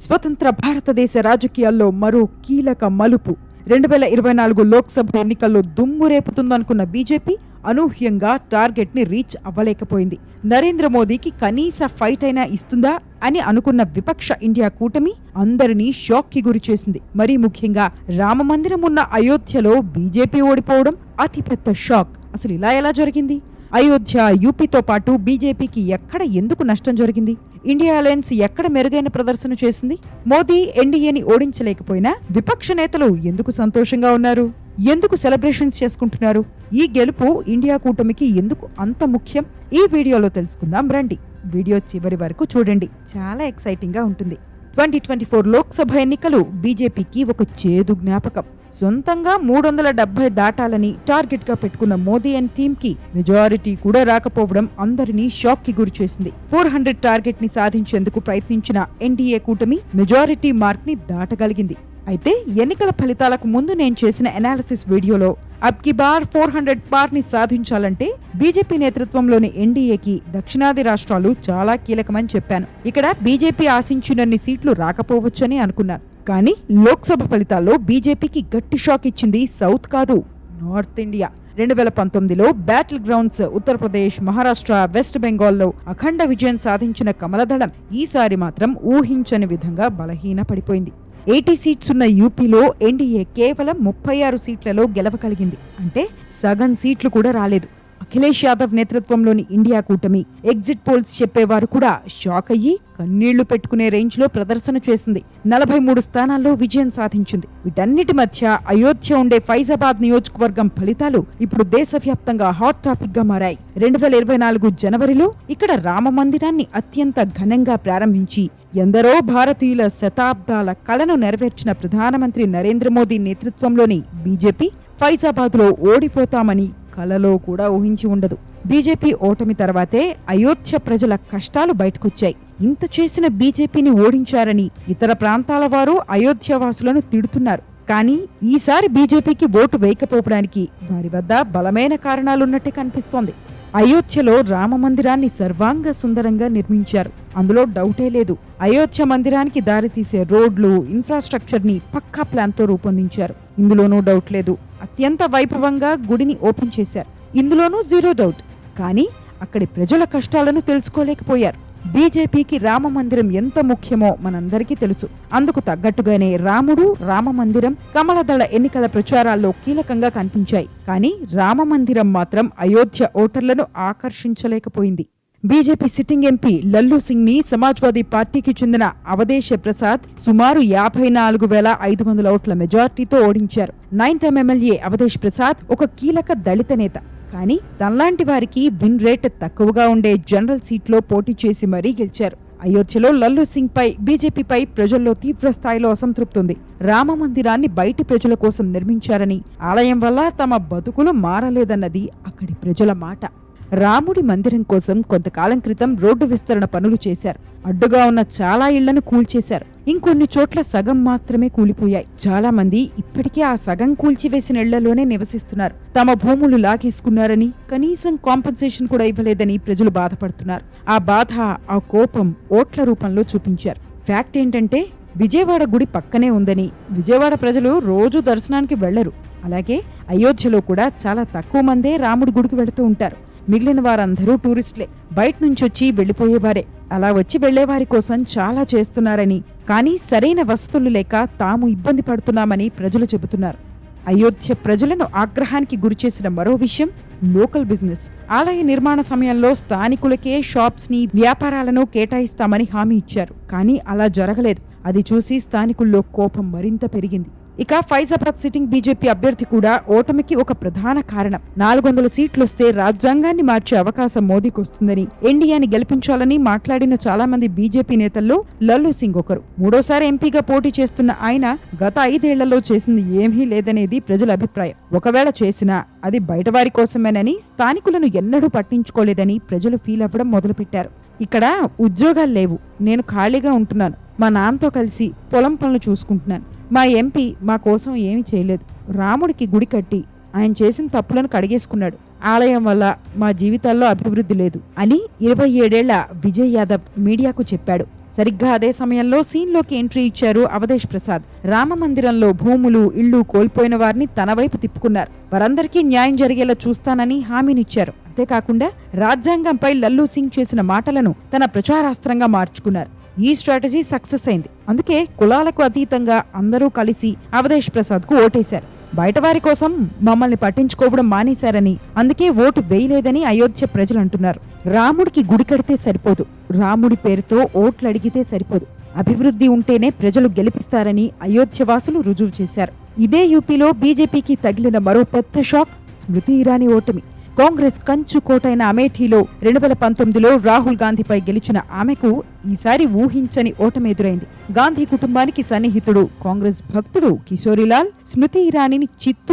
స్వతంత్ర భారతదేశ రాజకీయాల్లో మరో కీలక మలుపు. 2024 లోక్సభ ఎన్నికల్లో దుమ్ము రేపుతుందనుకున్న బీజేపీ అనూహ్యంగా టార్గెట్ ని రీచ్ అవ్వలేకపోయింది. నరేంద్ర మోదీకి కనీస ఫైట్ అయినా ఇస్తుందా అని అనుకున్న విపక్ష ఇండియా కూటమి అందరినీ షాక్ కి గురి చేసింది. మరీ ముఖ్యంగా రామమందిరం ఉన్న అయోధ్యలో బీజేపీ ఓడిపోవడం అతిపెద్ద షాక్. అసలు ఇలా ఎలా జరిగింది? అయోధ్య, యూపీతో పాటు బీజేపీకి ఎక్కడ ఎందుకు నష్టం జరిగింది? ఇండియా అలయన్స్ ఎక్కడ మెరుగైన ప్రదర్శన చేసింది? మోదీ ఎన్డీఏని ఓడించలేకపోయినా విపక్ష నేతలు ఎందుకు సంతోషంగా ఉన్నారు? ఎందుకు సెలబ్రేషన్స్ చేసుకుంటున్నారు? ఈ గెలుపు ఇండియా కూటమికి ఎందుకు అంత ముఖ్యం? ఈ వీడియోలో తెలుసుకుందాం రండి. వీడియో చివరి వరకు చూడండి, చాలా ఎక్సైటింగ్ గా ఉంటుంది. 2024 లోక్సభ ఎన్నికలు బీజేపీకి ఒక చేదు జ్ఞాపకం. సొంతంగా 370 దాటాలని టార్గెట్ గా పెట్టుకున్న మోదీ అండ్ టీమ్ కి మెజారిటీ కూడా రాకపోవడం అందరినీ షాక్ కి గురి చేసింది. 400 టార్గెట్ ని సాధించేందుకు ప్రయత్నించిన ఎన్డీఏ కూటమి మెజారిటీ మార్క్ ని దాటగలిగింది. అయితే ఎన్నికల ఫలితాలకు ముందు నేను చేసిన అనాలిసిస్ వీడియోలో అబ్ కి బార్ 400 పార్ ని సాధించాలంటే బీజేపీ నేతృత్వంలోని ఎన్డీఏకి దక్షిణాది రాష్ట్రాలు చాలా కీలకమని చెప్పాను. ఇక్కడ బీజేపీ ఆశించినన్ని సీట్లు రాకపోవచ్చని అనుకున్నాను. కానీ లోక్సభ ఫలితాల్లో బీజేపీకి గట్టి షాక్ ఇచ్చింది సౌత్ కాదు, north India. 2019లో battle grounds Uttar Pradesh, Maharashtra, west బెంగాల్లో అఖండ విజయం సాధించిన కమలదళం ఈసారి మాత్రం ఊహించని విధంగా బలహీన పడిపోయింది. 80 సీట్స్ ఉన్న యూపీలో ఎన్డీఏ కేవలం 36 సీట్లలో గెలవగలిగింది. అంటే సగం సీట్లు కూడా రాలేదు. అఖిలేష్ యాదవ్ నేతృత్వంలోని ఇండియా కూటమి ఎగ్జిట్ పోల్స్ చెప్పేవారు కూడా షాక్ అయ్యి కన్నీళ్లు పెట్టుకునే రేంజ్ లో ప్రదర్శన చేసింది. 43 స్థానాల్లో విజయం సాధించింది. వీటన్నిటి మధ్య అయోధ్య ఉండే ఫైజాబాద్ నియోజకవర్గం ఫలితాలు ఇప్పుడు దేశవ్యాప్తంగా హాట్ టాపిక్ గా మారాయి. 2024 జనవరిలో ఇక్కడ రామ మందిరాన్ని అత్యంత ఘనంగా ప్రారంభించి ఎందరో భారతీయుల శతాబ్దాల కలను నెరవేర్చిన ప్రధానమంత్రి నరేంద్ర మోదీ నేతృత్వంలోని బీజేపీ ఫైజాబాద్ లో ఓడిపోతామని కలలో కూడా ఊహించి ఉండదు. బీజేపీ ఓటమి తర్వాతే అయోధ్య ప్రజల కష్టాలు బయటకొచ్చాయి. ఇంత చేసిన బీజేపీని ఓడించారని ఇతర ప్రాంతాల వారు అయోధ్య వాసులను తిడుతున్నారు. కానీ ఈసారి బీజేపీకి ఓటు వేయకపోవడానికి వారి వద్ద బలమైన కారణాలున్నట్టే కనిపిస్తోంది. అయోధ్యలో రామ మందిరాన్ని సర్వాంగ సుందరంగా నిర్మించారు, అందులో డౌటే లేదు. అయోధ్య మందిరానికి దారితీసే రోడ్లు, ఇన్ఫ్రాస్ట్రక్చర్ ని పక్కా ప్లాన్ తో రూపొందించారు, ఇందులోనూ డౌట్ లేదు. అత్యంత వైభవంగా గుడిని ఓపెన్ చేశారు, ఇందులోనూ జీరో డౌట్. కానీ అక్కడి ప్రజల కష్టాలను తెలుసుకోలేకపోయారు. బీజేపీకి రామ మందిరం ఎంత ముఖ్యమో మనందరికీ తెలుసు. అందుకు తగ్గట్టుగానే రాముడు, రామ మందిరం కమలదళ ఎన్నికల ప్రచారాల్లో కీలకంగా కనిపించాయి. కానీ రామ మందిరం మాత్రం అయోధ్య ఓటర్లను ఆకర్షించలేకపోయింది. BJP sitting MP Lallu Singh ని సమాజ్వాదీ పార్టీకి చెందిన అవధేశ ప్రసాద్ సుమారు 54,500 ఓట్ల మెజార్టీతో ఓడించారు. 9 టైమ్ ఎమ్మెల్యే అవధేశ్ ప్రసాద్ ఒక కీలక దళిత నేత. కానీ తనలాంటి వారికి విన్ రేట్ తక్కువగా ఉండే జనరల్ సీట్లో పోటీ చేసి మరీ గెలిచారు. అయోధ్యలో లల్లు సింగ్ పై బీజేపీపై ప్రజల్లో తీవ్ర స్థాయిలో అసంతృప్తి ఉంది. రామ మందిరాన్ని బయటి ప్రజల కోసం నిర్మించారని, ఆలయం వల్ల తమ బతుకులు మారలేదన్నది అక్కడి ప్రజల మాట. రాముడి మందిరం కోసం కొంతకాలం క్రితం రోడ్డు విస్తరణ పనులు చేశారు. అడ్డుగా ఉన్న చాలా ఇళ్లను కూల్చేశారు. ఇంకొన్ని చోట్ల సగం మాత్రమే కూలిపోయాయి. చాలా మంది ఇప్పటికే ఆ సగం కూల్చివేసిన ఇళ్లలోనే నివసిస్తున్నారు. తమ భూములు లాగేసుకున్నారని, కనీసం కాంపెన్సేషన్ కూడా ఇవ్వలేదని ప్రజలు బాధపడుతున్నారు. ఆ బాధ, ఆ కోపం ఓట్ల రూపంలో చూపించారు. ఫ్యాక్ట్ ఏంటంటే విజయవాడ గుడి పక్కనే ఉందని విజయవాడ ప్రజలు రోజు దర్శనానికి వెళ్లరు. అలాగే అయోధ్యలో కూడా చాలా తక్కువ మందే రాముడి గుడికి వెళుతూ ఉంటారు. మిగిలిన వారందరూ టూరిస్టులే, బయట నుంచి వచ్చి వెళ్లిపోయేవారే. అలా వచ్చి వెళ్లేవారి కోసం చాలా చేస్తున్నారని, కానీ సరైన వసతులు లేక తాము ఇబ్బంది పడుతున్నామని ప్రజలు చెబుతున్నారు. అయోధ్య ప్రజలను ఆగ్రహానికి గురిచేసిన మరో విషయం లోకల్ బిజినెస్. ఆలయ నిర్మాణ సమయంలో స్థానికులకే షాప్స్ ని, వ్యాపారాలను కేటాయిస్తామని హామీ ఇచ్చారు. కానీ అలా జరగలేదు. అది చూసి స్థానికుల్లో కోపం మరింత పెరిగింది. ఇక ఫైజాబాద్ సిట్టింగ్ బీజేపీ అభ్యర్థి కూడా ఓటమికి ఒక ప్రధాన కారణం. 400 సీట్లొస్తే రాజ్యాంగాన్ని మార్చే అవకాశం మోదీకి వస్తుందని, ఎన్డీఏని గెలిపించాలని మాట్లాడిన చాలా మంది బీజేపీ నేతల్లో లల్లు సింగ్ ఒకరు. 3వ ఎంపీగా పోటీ చేస్తున్న ఆయన గత 5 ఏళ్లలో చేసింది ఏమీ లేదనేది ప్రజల అభిప్రాయం. ఒకవేళ చేసినా అది బయటవారి కోసమేనని, స్థానికులను ఎన్నడూ పట్టించుకోలేదని ప్రజలు ఫీల్ అవ్వడం మొదలుపెట్టారు. ఇక్కడ ఉద్యోగాలు లేవు, నేను ఖాళీగా ఉంటున్నాను, మా నాన్నతో కలిసి పొలం పనులు చూసుకుంటున్నాను, మా ఎంపీ మా కోసం ఏమీ చేయలేదు, రాముడికి గుడి కట్టి ఆయన చేసిన తప్పులను కడిగేసుకున్నాడు, ఆలయం వల్ల మా జీవితాల్లో అభివృద్ధి లేదు అని 27 ఏళ్ల విజయ్ యాదవ్ మీడియాకు చెప్పాడు. సరిగ్గా అదే సమయంలో సీన్లోకి ఎంట్రీ ఇచ్చారు అవధేష్ ప్రసాద్. రామమందిరంలో భూములు, ఇళ్లు కోల్పోయిన వారిని తన వైపు తిప్పుకున్నారు. వారందరికీ న్యాయం జరిగేలా చూస్తానని హామీనిచ్చారు. అంతేకాకుండా రాజ్యాంగంపై లల్లూ సింగ్ చేసిన మాటలను తన ప్రచారాస్త్రంగా మార్చుకున్నారు. ఈ స్ట్రాటజీ సక్సెస్ అయింది. అందుకే కులాలకు అతీతంగా అందరూ కలిసి అవధేష్ ప్రసాద్ కు ఓటేశారు. బయటవారి కోసం మమ్మల్ని పట్టించుకోవడం మానేశారని, అందుకే ఓటు వేయలేదని అయోధ్య ప్రజలు అంటున్నారు. రాముడికి గుడి కడితే సరిపోదు, రాముడి పేరుతో ఓట్లు అడిగితే సరిపోదు. అభివృద్ధి ఉంటేనే ప్రజలు గెలిపిస్తారని అయోధ్యవాసులు రుజువు చేశారు. ఇదే యూపీలో బీజేపీకి తగిలిన మరో పెద్ద షాక్ స్మృతి ఇరానీ ఓటమి. కాంగ్రెస్ కంచుకోటైన అమేఠీలో 2019లో రాహుల్ గాంధీపై గెలిచిన ఆమెకు ఈసారి ఊహించని ఓటమి ఎదురైంది. గాంధీ కుటుంబానికి సన్నిహితుడు, కాంగ్రెస్ భక్తుడు కిశోరీలాల్ స్మృతి ఇరానీని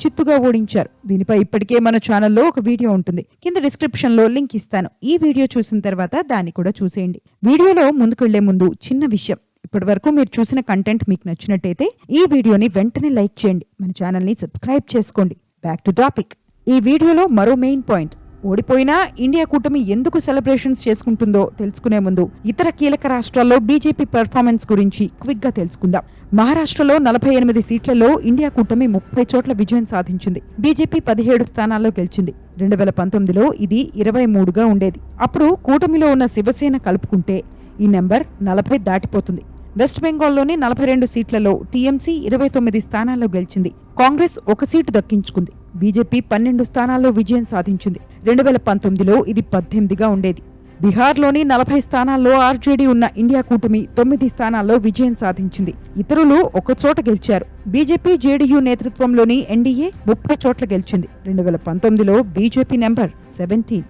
చిత్తుగా ఓడించారు. దీనిపై ఇప్పటికే మన ఛానల్లో ఒక వీడియో ఉంటుంది, కింద డిస్క్రిప్షన్ లో లింక్ ఇస్తాను. ఈ వీడియో చూసిన తర్వాత దాన్ని కూడా చూసేయండి. వీడియోలో ముందుకెళ్లే ముందు చిన్న విషయం, ఇప్పటి వరకు మీరు చూసిన కంటెంట్ మీకు నచ్చినట్టయితే ఈ వీడియోని వెంటనే లైక్ చేయండి, మన ఛానల్ని సబ్స్క్రైబ్ చేసుకోండి. Back to topic. ఈ వీడియోలో మరో మెయిన్ పాయింట్, ఓడిపోయినా ఇండియా కూటమి ఎందుకు సెలబ్రేషన్స్ చేసుకుంటుందో తెలుసుకునే ముందు ఇతర కీలక రాష్ట్రాల్లో బీజేపీ పెర్ఫార్మెన్స్ గురించి క్విక్ గా తెలుసుకుందాం. మహారాష్ట్రలో 48 సీట్లలో ఇండియా కూటమి 30 చోట్ల విజయం సాధించింది. బీజేపీ 17 స్థానాల్లో గెలిచింది. 2019లో ఇది 23గా ఉండేది. అప్పుడు కూటమిలో ఉన్న శివసేన కలుపుకుంటే ఈ నెంబర్ 40 దాటిపోతుంది. వెస్ట్ బెంగాల్లోని 42 సీట్లలో టీఎంసీ 29 స్థానాల్లో గెలిచింది. కాంగ్రెస్ 1 సీటు దక్కించుకుంది. బీజేపీ 12 స్థానాల్లో విజయం సాధించింది. 2019లో ఇది 18గా ఉండేది. బీహార్లోని 40 స్థానాల్లో ఆర్జేడీ ఉన్న ఇండియా కూటమి 9 స్థానాల్లో విజయం సాధించింది. ఇతరులు 1 చోట గెలిచారు. బీజేపీ జేడీయూ నేతృత్వంలోని ఎన్డీఏ 30 చోట్ల గెలిచింది. 2019లో బీజేపీ నెంబర్ 17.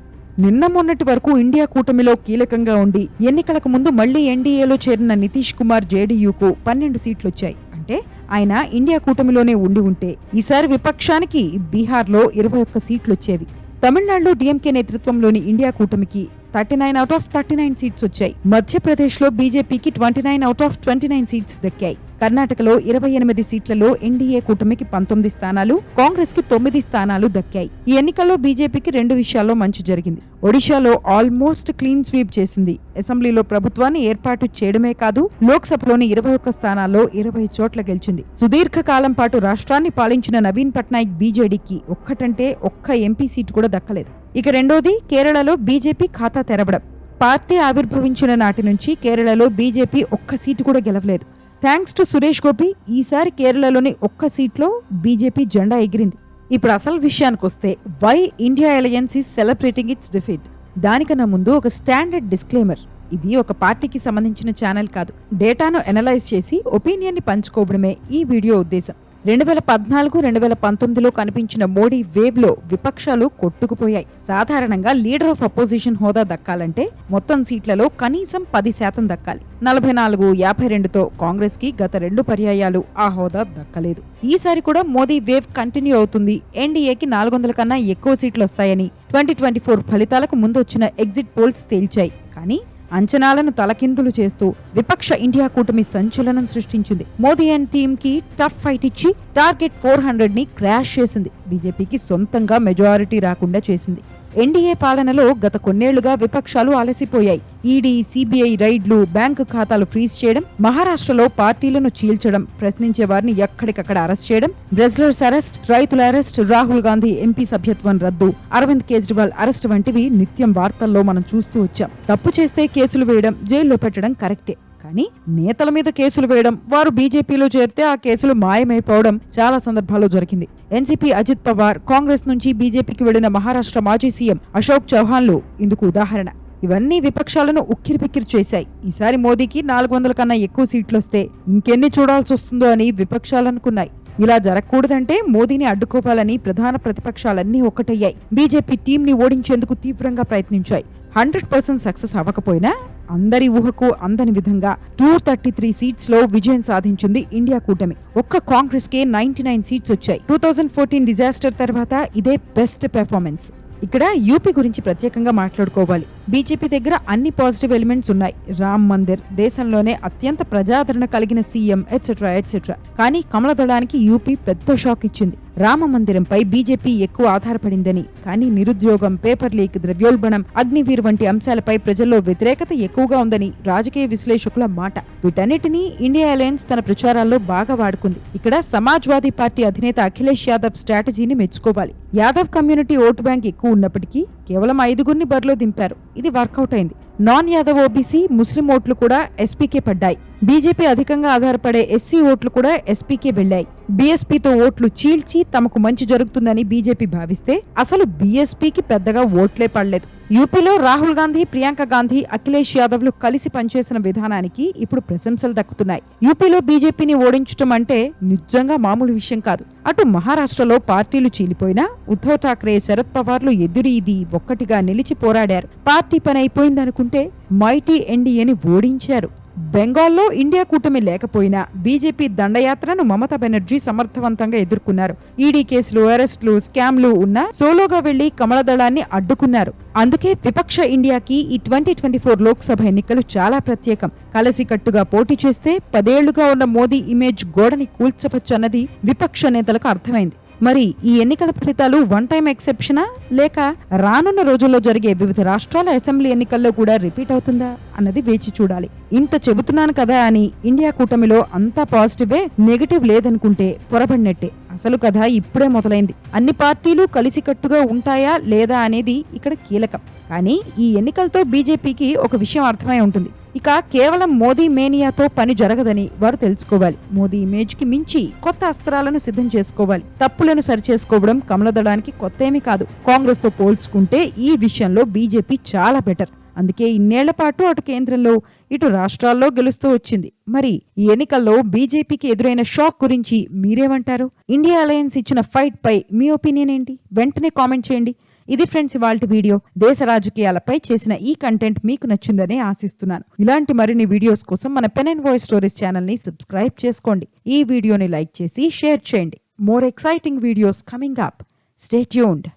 నిన్న మొన్నటి వరకు ఇండియా కూటమిలో కీలకంగా ఉండి ఎన్నికలకు ముందు మళ్లీ ఎన్డీఏలో చేరిన నితీష్ కుమార్ జేడీయూకు 12 సీట్లొచ్చాయి. అంటే ఆయన ఇండియా కూటమిలోనే ఉంటే ఈసారి విపక్షానికి బీహార్లో 21 సీట్లొచ్చేవి. తమిళనాడులో డీఎంకే నేతృత్వంలోని ఇండియా కూటమికి 39 అవుట్ ఆఫ్ 39 సీట్స్ వచ్చాయి. మధ్యప్రదేశ్లో బీజేపీకి 29 అవుట్ ఆఫ్ 29 సీట్స్ దక్కాయి. కర్ణాటకలో 28 సీట్లలో ఎన్డీఏ కూటమికి 19 స్థానాలు, కాంగ్రెస్ కి 9 స్థానాలు దక్కాయి. ఈ ఎన్నికల్లో బీజేపీకి 2 విషయాల్లో మంచి జరిగింది. ఒడిశాలో ఆల్మోస్ట్ క్లీన్ స్వీప్ చేసింది. అసెంబ్లీలో ప్రభుత్వాన్ని ఏర్పాటు చేయడమే కాదు, లోక్సభలోని 21 స్థానాల్లో 20 చోట్ల గెలిచింది. సుదీర్ఘకాలం పాటు రాష్ట్రాన్ని పాలించిన నవీన్ పట్నాయక్ బీజేడీకి ఒక్కటంటే ఒక్క ఎంపీ సీటు కూడా దక్కలేదు. ఇక రెండోది, కేరళలో బీజేపీ ఖాతా తెరవడం. పార్టీ ఆవిర్భవించిన నాటి నుంచి కేరళలో బీజేపీ ఒక్క సీటు కూడా గెలవలేదు. థ్యాంక్స్ టు సురేష్ గోపి ఈసారి కేరళలోని ఒక్క సీట్లో బీజేపీ జెండా ఎగిరింది. ఇప్పుడు అసలు విషయానికి వస్తే, why India alliance is celebrating its defeat. దానికన్నా ముందు ఒక స్టాండర్డ్ డిస్క్లైమర్, ఇది ఒక పార్టీకి సంబంధించిన ఛానల్ కాదు. డేటాను అనలైజ్ చేసి ఒపీనియన్ని పంచుకోవడమే ఈ వీడియో ఉద్దేశం. 2014-2019లో కనిపించిన మోడీ వేవ్ లో విపక్షాలు కొట్టుకుపోయాయి. సాధారణంగా లీడర్ ఆఫ్ అపోజిషన్ హోదా దక్కాలంటే మొత్తం సీట్లలో కనీసం 10% దక్కాలి. 44-52తో కాంగ్రెస్ కి గత 2 పర్యాయాలు ఆ హోదా దక్కలేదు. ఈసారి కూడా మోదీ వేవ్ కంటిన్యూ అవుతుంది. ఎన్డీఏకి 400 కన్నా ఎక్కువ సీట్లు వస్తాయని 2024 ఫలితాలకు ముందు వచ్చిన ఎగ్జిట్ పోల్స్ తేల్చాయి. కానీ అంచనాలను తలకిందులు చేస్తూ విపక్ష ఇండియా కూటమి సంచలనం సృష్టించింది. మోదీ అండ్ టీమ్ కి టఫ్ ఫైట్ ఇచ్చి టార్గెట్ 400ని క్రాష్ చేసింది. బీజేపీకి సొంతంగా మెజారిటీ రాకుండా చేసింది. ఎన్డీఏ పాలనలో గత కొన్నేళ్లుగా విపక్షాలు అలసిపోయాయి. ఈడీ, సిబిఐ రైడ్లు, బ్యాంకు ఖాతాలు ఫ్రీజ్ చేయడం, మహారాష్ట్రలో పార్టీలను చీల్చడం, ప్రశ్నించే వారిని ఎక్కడికక్కడ అరెస్ట్ చేయడం, బ్రెజ్లర్స్ అరెస్ట్, రైతుల అరెస్ట్, రాహుల్ గాంధీ ఎంపీ సభ్యత్వం రద్దు, అరవింద్ కేజ్రీవాల్ అరెస్ట్ వంటివి నిత్యం వార్తల్లో మనం చూస్తూ వచ్చాం. తప్పు చేస్తే కేసులు వేయడం, జైల్లో పెట్టడం కరెక్టే. కానీ నేతల మీద కేసులు వేయడం, వారు బీజేపీలో చేరితే ఆ కేసులు మాయమైపోవడం చాలా సందర్భాల్లో జరిగింది. ఎన్సీపీ అజిత్ పవార్, కాంగ్రెస్ నుంచి బీజేపీకి వెళ్లిన మహారాష్ట్ర మాజీ సీఎం అశోక్ చౌహాన్లు ఇందుకు ఉదాహరణ. ఇవన్నీ విపక్షాలను ఉక్కిరిపిక్కిరి చేశాయి. ఈసారి మోదీకి 400 కన్నా ఎక్కువ సీట్లొస్తే ఇంకెన్ని చూడాల్సి వస్తుందో అని విపక్షాలనుకున్నాయి. ఇలా జరగకూడదంటే మోదీని అడ్డుకోవాలని ప్రధాన ప్రతిపక్షాలన్నీ ఒక్కటయ్యాయి. బీజేపీ టీంని ఓడించేందుకు తీవ్రంగా ప్రయత్నించాయి. 100% సక్సెస్ అవ్వకపోయినా అందరి ఊహకు అందని విధంగా 233 సీట్స్ లో విజయం సాధించింది ఇండియా కూటమి. ఒక్క కాంగ్రెస్ కే 99 సీట్స్ వచ్చాయి. 2014 డిజాస్టర్ తర్వాత ఇదే బెస్ట్ పెర్ఫార్మెన్స్. ఇక్కడ యూపీ గురించి ప్రత్యేకంగా మాట్లాడుకోవాలి. బీజేపీ దగ్గర అన్ని పాజిటివ్ ఎలిమెంట్స్ ఉన్నాయి. రామ్ మందిర్, దేశంలోనే అత్యంత ప్రజాదరణ కలిగిన సీఎం, ఎట్సెట్రా ఎట్సెట్రా. కానీ కమలదళానికి యూపీ పెద్ద షాక్ ఇచ్చింది. రామ మందిరంపై బీజేపీ ఎక్కువ ఆధారపడిందని, కానీ నిరుద్యోగం, పేపర్ లీక్, ద్రవ్యోల్బణం, అగ్నివీర్ వంటి అంశాలపై ప్రజల్లో వ్యతిరేకత ఎక్కువగా ఉందని రాజకీయ విశ్లేషకుల మాట. వీటన్నిటినీ ఇండియా అలయన్స్ తన ప్రచారాల్లో బాగా వాడుకుంది. ఇక్కడ సమాజ్వాదీ పార్టీ అధినేత అఖిలేష్ యాదవ్ స్ట్రాటజీని మెచ్చుకోవాలి. యాదవ్ కమ్యూనిటీ ఓటు బ్యాంక్ ఎక్కువ ఉన్నప్పటికీ కేవలం 5గురిని బరిలో దింపారు. ఇది వర్కౌట్ అయింది. నాన్ యాదవ్ ఓబీసీ, ముస్లిం ఓట్లు కూడా ఎస్పీకే పడ్డాయి. బీజేపీ అధికంగా ఆధారపడే ఎస్సీ ఓట్లు కూడా ఎస్పీకే వెళ్లాయి. బీఎస్పీతో ఓట్లు చీల్చి తమకు మంచి జరుగుతుందని బీజేపీ భావిస్తే అసలు బీఎస్పీకి పెద్దగా ఓట్లే పడలేదు. యూపీలో రాహుల్ గాంధీ, ప్రియాంక గాంధీ, అఖిలేష్ యాదవ్లు కలిసి పనిచేసిన విధానానికి ఇప్పుడు ప్రశంసలు దక్కుతున్నాయి. యూపీలో బీజేపీని ఓడించడం అంటే నిజంగా మామూలు విషయం కాదు. అటు మహారాష్ట్రలో పార్టీలు చీలిపోయినా ఉద్ధవ్ ఠాక్రే, శరద్ పవార్లు ఎదురీది ఒక్కటిగా నిలిచి పోరాడారు. పార్టీ పని అయిపోయిందనుకుంటే మైటీ ఎన్డీఏని ఓడించారు. బెంగాల్లో ఇండియా కూటమి లేకపోయినా బీజేపీ దండయాత్రను మమతా బెనర్జీ సమర్థవంతంగా ఎదుర్కొన్నారు. ఈడీ కేసులు, అరెస్టులు, స్కామ్లు ఉన్నా సోలోగా వెళ్లి కమలదళాన్ని అడ్డుకున్నారు. అందుకే విపక్ష ఇండియాకి ఈ 2024 లోక్సభ ఎన్నికలు చాలా ప్రత్యేకం. కలసికట్టుగా పోటీ చేస్తే 10 ఏళ్లుగా ఉన్న మోదీ ఇమేజ్ గోడని కూల్చవచ్చన్నది విపక్ష నేతలకు అర్థమైంది. మరి ఈ ఎన్నికల ఫలితాలు వన్ టైం ఎక్సెప్షనా, లేక రానున్న రోజుల్లో జరిగే వివిధ రాష్ట్రాల అసెంబ్లీ ఎన్నికల్లో కూడా రిపీట్ అవుతుందా అన్నది వేచి చూడాలి. ఇంత చెబుతున్నాను కదా అని ఇండియా కూటమిలో అంతా పాజిటివే, నెగటివ్ లేదనుకుంటే పొరబడినట్టే. అసలు కథ ఇప్పుడే మొదలైంది. అన్ని పార్టీలు కలిసికట్టుగా ఉంటాయా లేదా అనేది ఇక్కడ కీలకం. కానీ ఈ ఎన్నికలతో బీజేపీకి ఒక విషయం అర్థమై ఉంటుంది. ఇక కేవలం మోదీ మేనియాతో పని జరగదని వారు తెలుసుకోవాలి. మోదీ ఇమేజ్ కి మించి కొత్త అస్త్రాలను సిద్ధం చేసుకోవాలి. తప్పులను సరిచేసుకోవడం కమలదళానికి కొత్త ఏమీ కాదు. కాంగ్రెస్ తో పోల్చుకుంటే ఈ విషయంలో బీజేపీ చాలా బెటర్. అందుకే ఇన్నేళ్ల పాటు అటు కేంద్రంలో ఇటు రాష్ట్రాల్లో గెలుస్తూ వచ్చింది. మరి ఈ ఎన్నికల్లో బీజేపీకి ఎదురైన షాక్ గురించి మీరేమంటారు? ఇండియా అలయన్స్ ఇచ్చిన ఫైట్ పై మీ ఒపీనియన్ ఏంటి? వెంటనే కామెంట్ చేయండి. ఇది ఫ్రెండ్స్ ఇవాల్టి వీడియో. దేశ రాజకీయాలపై చేసిన ఈ కంటెంట్ మీకు నచ్చిందని ఆశిస్తున్నాను. ఇలాంటి మరిన్ని వీడియోస్ కోసం మన pen and voice stories channel ని సబ్స్క్రైబ్ చేసుకోండి. ఈ వీడియోని లైక్ చేసి షేర్ చేయండి. More exciting videos coming up. Stay tuned.